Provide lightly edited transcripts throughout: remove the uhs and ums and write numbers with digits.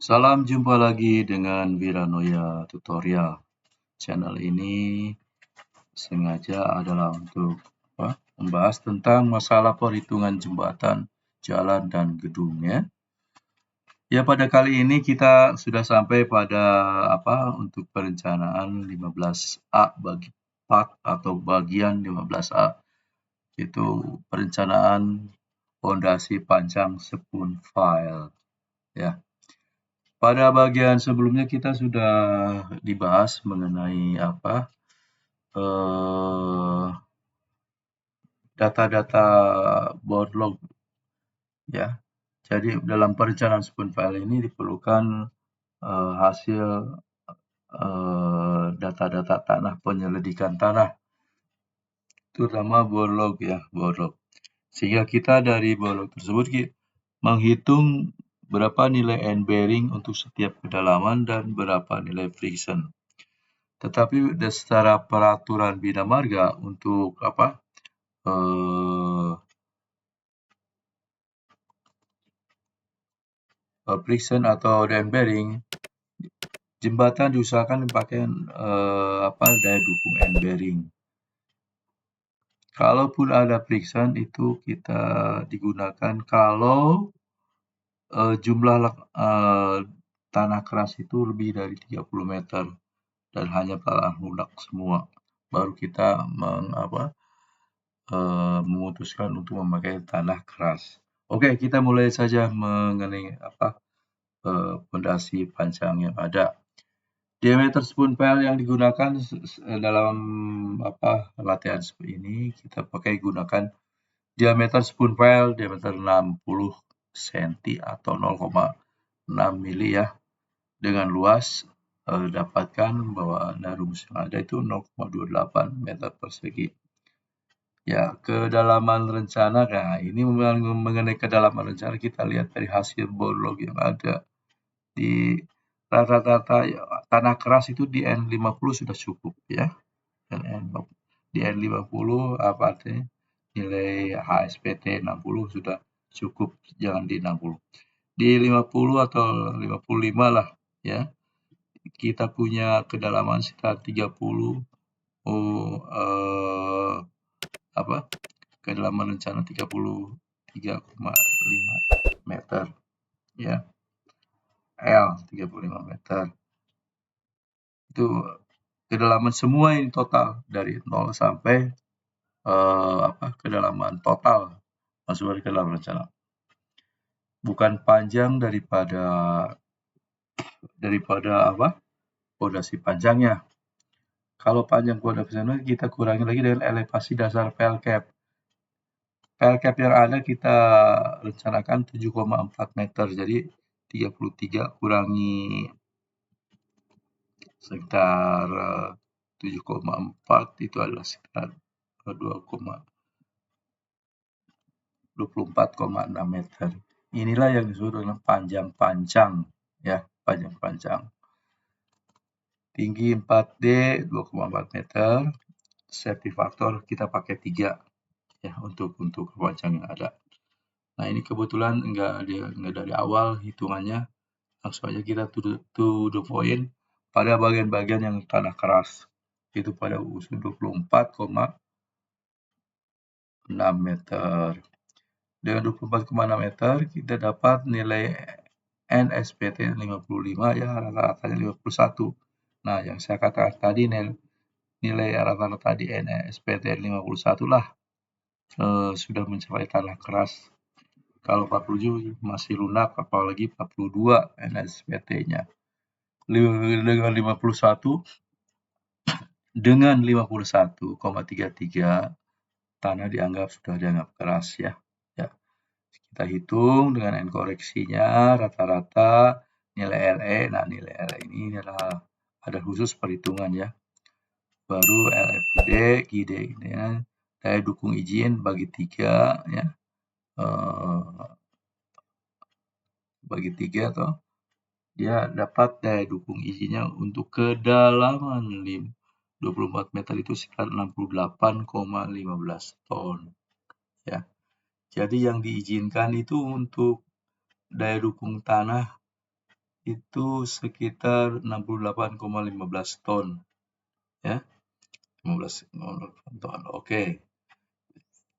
Salam jumpa lagi dengan Wiranoya Tutorial. Channel ini sengaja adalah untuk membahas tentang masalah perhitungan jembatan, jalan, dan gedung ya. Ya, pada kali ini kita sudah sampai pada untuk perencanaan 15A part atau bagian 15A. Itu perencanaan fondasi panjang spoon file ya. Pada bagian sebelumnya kita sudah dibahas mengenai data-data board log ya. Jadi dalam perencanaan spoon file ini diperlukan hasil data-data tanah, penyelidikan tanah, terutama board log ya, board log. Sehingga kita dari board log tersebut menghitung berapa nilai end bearing untuk setiap kedalaman dan berapa nilai friction. Tetapi secara peraturan Bina Marga untuk friction atau end bearing, jembatan diusahakan pakai daya dukung end bearing. Kalaupun ada friction itu kita digunakan kalau jumlah tanah keras itu lebih dari 30 meter dan hanya tanah lunak semua. Baru kita memutuskan untuk memakai tanah keras. Oke, kita mulai saja mengenai fondasi panjang yang ada. Diameter spoon file yang digunakan dalam latihan seperti ini, kita gunakan diameter spoon file diameter 60 cm atau 0,6 mili ya. Dengan luas dapatkan bahwa rumus yang ada itu 0,28 meter persegi. Ya, kedalaman rencana, nah ini mengenai kedalaman rencana kita lihat dari hasil board log yang ada. Di rata-rata tanah keras itu di N50 sudah cukup ya. Dan di N50 artinya nilai HSPT 60 sudah cukup, jangan di 60. Di 50 atau 55 lah ya. Kita punya kedalaman sekitar 30 kedalaman rencana 33,5 meter ya. L 35 meter. Itu kedalaman semua ini total dari 0 sampai kedalaman total masuk dari kedalaman rencana. Bukan panjang daripada fondasi panjangnya. Kalau panjang fondasi panjangnya kita kurangi lagi dengan elevasi dasar PLCAP. PLCAP yang ada kita rencanakan 7,4 meter. Jadi 33 kurangi sekitar 7,4 itu adalah sekitar 24,6 meter. Inilah yang disebut dengan panjang panjang ya, panjang panjang. Tinggi 4D 2,4 meter. Safety factor kita pakai 3 ya untuk panjang yang ada. Nah, ini kebetulan enggak dari awal hitungannya, langsung aja kita to the point pada bagian-bagian yang tanah keras. Itu pada usul 24,6 meter. Dengan 24,6 meter kita dapat nilai NSPT 55 ya, rata-ratanya 51. Nah, yang saya katakan tadi nilai rata-rata di NSPT 51 lah sudah mencapai tanah keras. Kalau 47 masih lunak, apalagi 42 NSPT-nya. Dengan 51,33 tanah sudah dianggap keras ya. Kita hitung dengan N koreksinya rata-rata nilai LE. Nah, nilai LE ini adalah ada khusus perhitungan ya. Baru LFD, GD ini ya. Daya dukung izin bagi 3 ya. Bagi 3 toh dia dapat daya dukung izinnya untuk kedalaman 24 meter itu sekitar 68,15 ton ya. Jadi yang diizinkan itu untuk daya dukung tanah itu sekitar 68,15 ton, ya, 15 ton. Oke.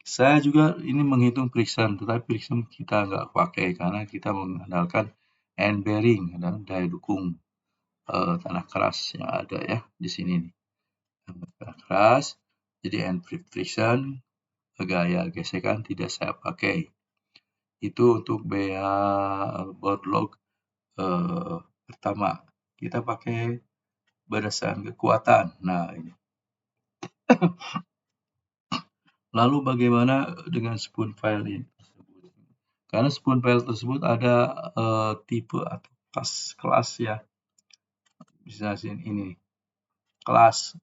Saya juga ini menghitung friction, tetapi friction kita nggak pakai karena kita mengandalkan end bearing dan daya dukung tanah keras yang ada ya di sini nih. Tanah keras, jadi end friction, gaya gesekan tidak saya pakai. Itu untuk BH board lock pertama. Kita pakai berdasarkan kekuatan. Nah, ini. Lalu bagaimana dengan spoon file ini? Karena spoon file tersebut ada tipe atau kelas ya. Bisa ini kelas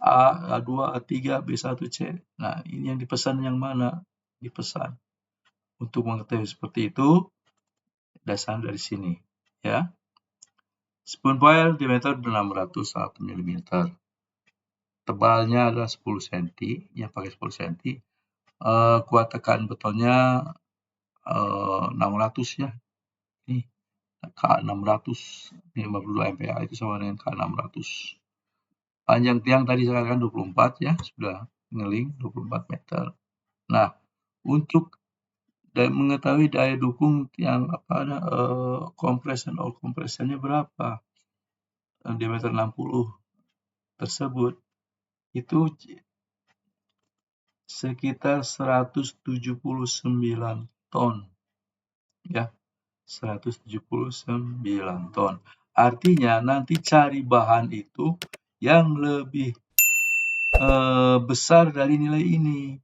A, A2, A3, B1, C. Nah, ini yang dipesan yang mana? Dipesan. Untuk mengetahui seperti itu, dasar dari sini ya. Spoon file diameter 600 mm. Tebalnya adalah 10 cm, yang pakai 10 cm. Kuat tekan betonnya 600 ya. Ini K600 52 MPa itu sama dengan K600. Panjang tiang tadi saya katakan 24 ya, sudah ngeling 24 meter. Nah, untuk mengetahui daya dukung yang compression all compressionnya berapa, diameter 60 tersebut itu sekitar 179 ton ya, 179 ton. Artinya nanti cari bahan itu yang lebih besar dari nilai ini,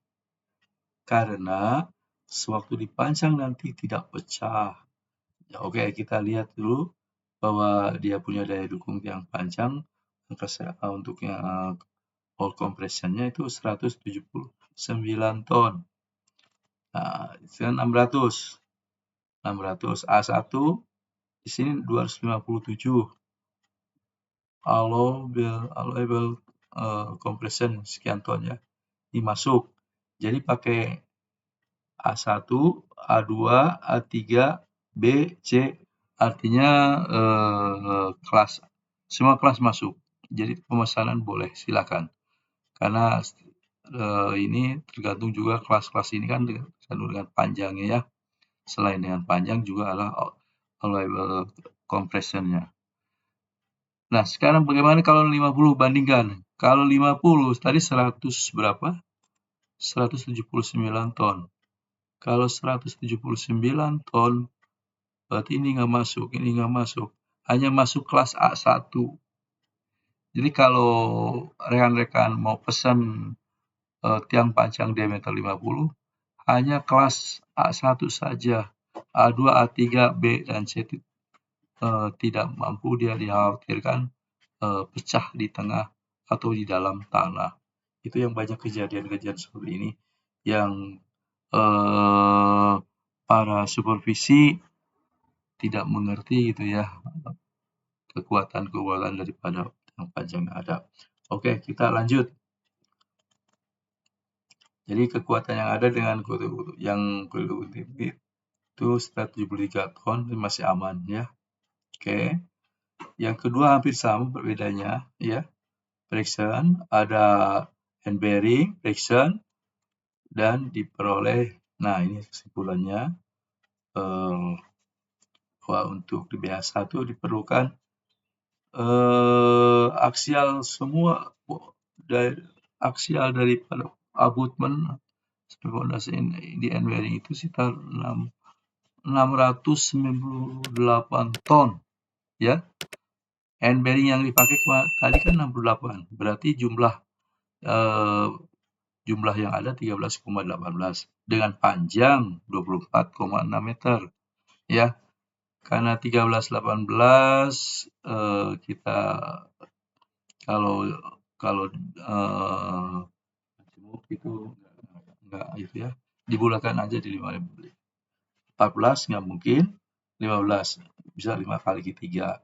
karena sewaktu dipancang nanti tidak pecah. Ya, oke, kita lihat dulu bahwa dia punya daya dukung yang panjang untuk yang all compressionnya itu 179 ton. Nah, itu 600 A1 di sini 257 allowable compression sekian ton ya. Ini masuk. Jadi pakai A1, A2, A3, B, C, artinya kelas semua kelas masuk. Jadi pemesanan boleh, silakan. Karena ini tergantung juga kelas-kelas ini kan tergantung dengan panjangnya ya. Selain dengan panjang juga adalah allowable compressionnya. Nah, sekarang bagaimana kalau 50 bandingkan? Kalau 50 tadi 100 berapa? 179 ton. Kalau 179 ton, berarti ini nggak masuk, ini nggak masuk. Hanya masuk kelas A1. Jadi kalau rekan-rekan mau pesan tiang panjang diameter 50, hanya kelas A1 saja. A2, A3, B, dan C tidak mampu, dia dikhawatirkan pecah di tengah atau di dalam tanah. Itu yang banyak kejadian-kejadian seperti ini yang para supervisi tidak mengerti gitu ya kekuatan daripada yang panjang yang ada. Oke, kita lanjut. Jadi kekuatan yang ada dengan yang itu 173 ton masih aman ya. Oke. Yang kedua hampir sama berbedanya ya. Friction, ada hand bearing, friction, dan diperoleh. Nah, ini kesimpulannya bahwa untuk di BH1 diperlukan aksial semua aksial daripada abutment fondasi di end bearing itu sekitar 698 ton ya. End bearing yang dipakai tadi kan 68, berarti jumlah yang ada 13,18 dengan panjang 24,6 meter ya. Karena 13,18 kita kalau itu enggak itu ya, dibulatkan aja di 14 nggak mungkin, 15 bisa 5 kali 3.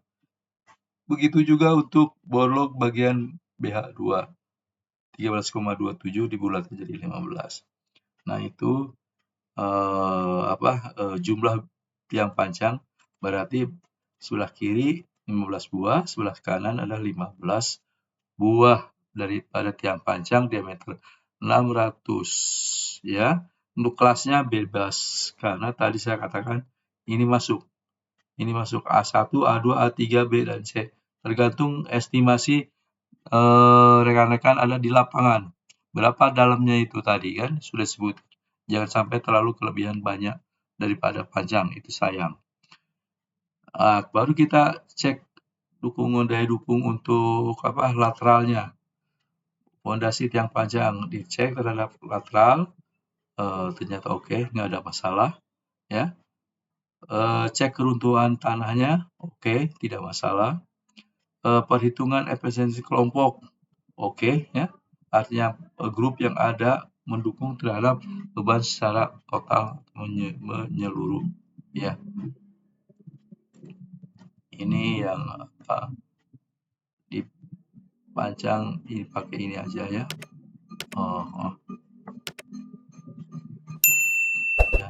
Begitu juga untuk borlog bagian BH2, 13,27 dibulatkan jadi 15. Nah, itu jumlah tiang panjang berarti sebelah kiri 15 buah, sebelah kanan ada 15 buah daripada tiang panjang diameter 600 ya. Untuk kelasnya bebas karena tadi saya katakan ini masuk A1, A2, A3, B dan C. Tergantung estimasi rekan-rekan ada di lapangan. Berapa dalamnya itu tadi kan sudah disebut. Jangan sampai terlalu kelebihan banyak daripada panjang, itu sayang. Baru kita cek daya dukung untuk lateralnya. Fondasi tiang panjang dicek terhadap lateral, ternyata oke, nggak ada masalah ya. Cek keruntuhan tanahnya, oke, tidak masalah. Perhitungan efisiensi kelompok, oke ya. Artinya grup yang ada mendukung terhadap beban secara total menyeluruh ya. Ini yang dipanjang ini pakai ini aja ya. Ya.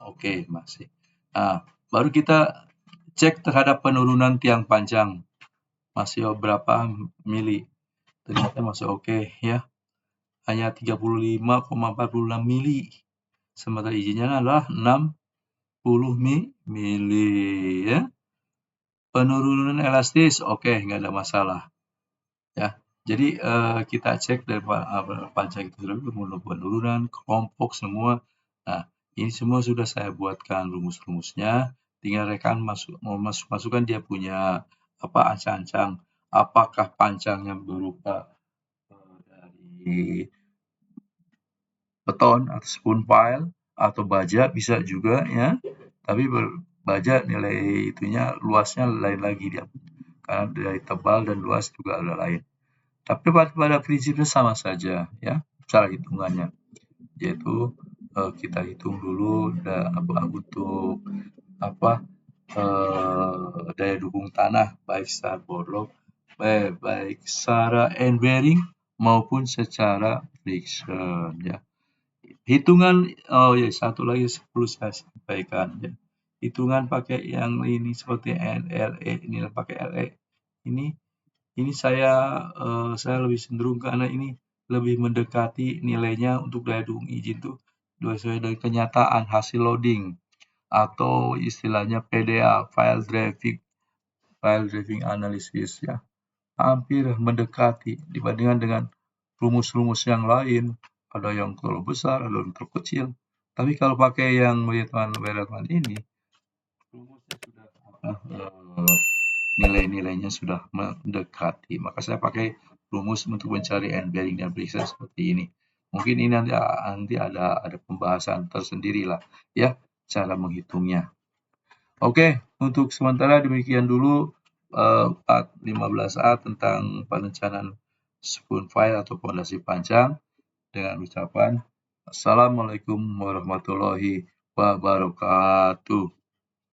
Oke, masih. Baru kita cek terhadap penurunan tiang panjang. Masih berapa mili? Ternyata masih oke ya. Hanya 35,46 mili. Sementara izinnya adalah 60 mili ya. Penurunan elastis oke, nggak ada masalah. Ya. Jadi kita cek dari panjang itu penurunan, kelompok semua. Nah, ini semua sudah saya buatkan rumus-rumusnya. Tinggal rekan masukkan dia punya ancang-ancang. Apakah panjangnya berupa dari beton atau spoon pile atau baja bisa juga ya. Tapi baja nilai itunya luasnya lain lagi dia. Karena dari tebal dan luas juga ada lain. Tapi pada prinsipnya sama saja ya cara hitungannya. Yaitu kita hitung dulu untuk daya dukung tanah baik secara borlog, baik secara end bearing maupun secara friction ya. Hitungan satu lagi perlu saya sampaikan ya. Hitungan pakai yang ini seperti LE ini pakai LE ini saya lebih cenderung karena ini lebih mendekati nilainya untuk daya dukung izin tuh sesuai dengan kenyataan hasil loading atau istilahnya PDA file driving analysis ya. Hampir mendekati dibandingkan dengan rumus-rumus yang lain. Ada yang terlalu besar, ada yang terlalu kecil. Tapi kalau pakai yang Weidman ini, rumusnya sudah nilai-nilainya sudah mendekati. Maka saya pakai rumus untuk mencari end bearing dan friction seperti ini. Mungkin ini nanti ada pembahasan tersendiri lah ya cara menghitungnya. Oke, untuk sementara demikian dulu 15A tentang perencanaan spoon pile atau fondasi panjang dengan ucapan Assalamualaikum warahmatullahi wabarakatuh.